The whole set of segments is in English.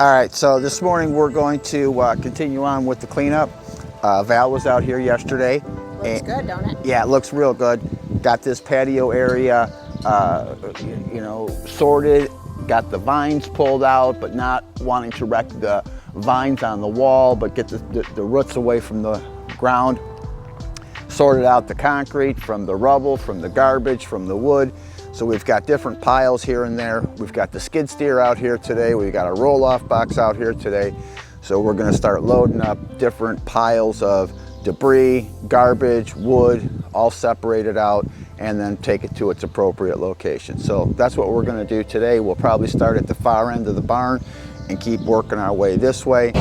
All right, so this morning we're going to continue on with the cleanup. Val was out here yesterday. Looks good, don't it? Yeah, it looks real good. Got this patio area, sorted. Got the vines pulled out, but not wanting to wreck the vines on the wall, but get the roots away from the ground. Sorted out the concrete from the rubble, from the garbage, from the wood. So we've got different piles here and there. We've got the skid steer out here today. We've got a roll-off box out here today. So we're gonna start loading up different piles of debris, garbage, wood, all separated out, and then take it to its appropriate location. So that's what we're gonna do today. We'll probably start at the far end of the barn and keep working our way this way.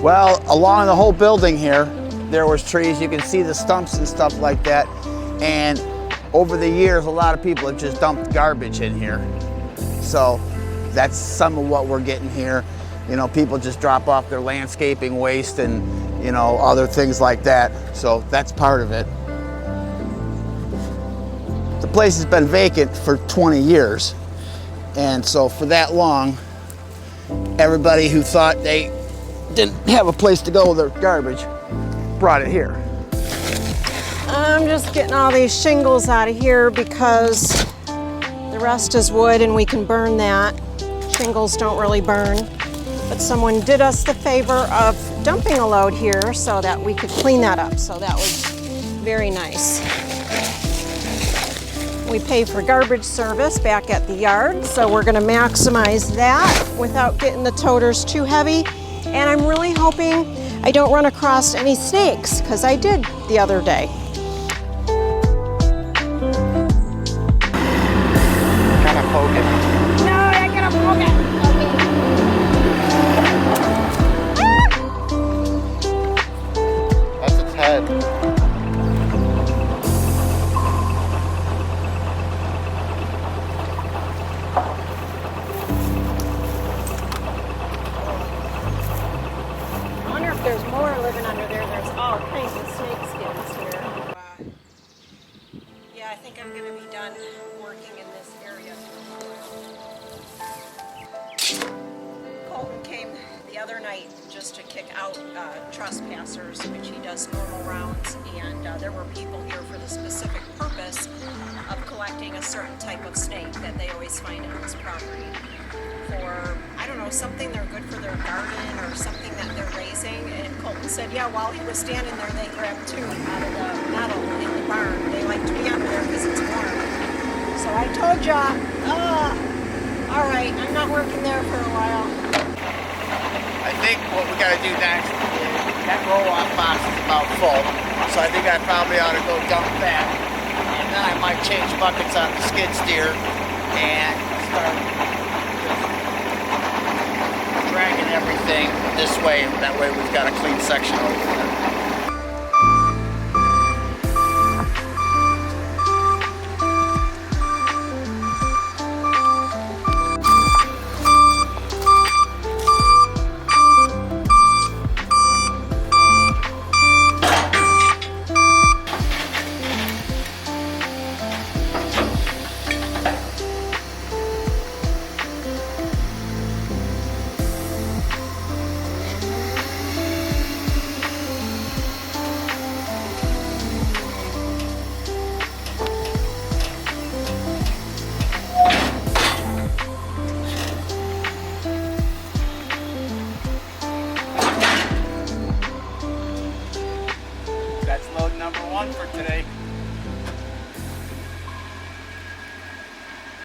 Well, along the whole building here, there was trees. You can see the stumps and stuff like that. And over the years, a lot of people have just dumped garbage in here. So that's some of what we're getting here. You know, people just drop off their landscaping waste and, you know, other things like that. So that's part of it. The place has been vacant for 20 years. And so for that long, everybody who thought they didn't have a place to go with their garbage brought it here. I'm just getting all these shingles out of here because the rest is wood and we can burn that. Shingles don't really burn. But someone did us the favor of dumping a load here so that we could clean that up. So that was very nice. We pay for garbage service back at the yard, so we're gonna maximize that without getting the toters too heavy. And I'm really hoping I don't run across any snakes, because I did the other day. Kind of poke it. No, I gotta poke it. That's its head. There's more living under there. There's all kinds of snake skins here. Yeah, I think I'm going to be done working in this area. Colton came the other night just to kick out trespassers, which he does normal rounds, and there were people here for the specific purpose of collecting a certain type of snake that they always find on this property. For, I don't know, something they're good for their garden or something that they're raising. And Colton said, yeah, while he was standing there, they grabbed two out of the metal in the barn. They like to be under there because it's warm. So I told ya, all right, I'm not working there for a while. I think what we got to do next is that roll-off box is about full. So I think I probably ought to go dump that. And then I might change buckets on the skid steer and start dragging everything this way, and that way we've got a clean section over there. That's load number 1 for today.